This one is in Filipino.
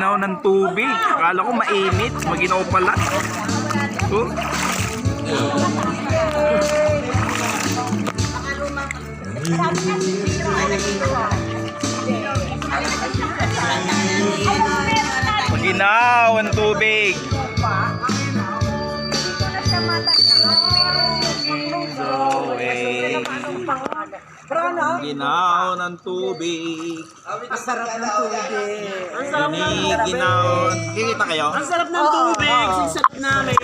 Ginaw ng tubig. Akala ko mainit. Maginaw pala. Oh. Maginaw ang tubig. Ginaw ng tubig. Ang sarap ng tubig. Ginaw. Kikita kayo? Ang sarap ng tubig. Ang sarap namin.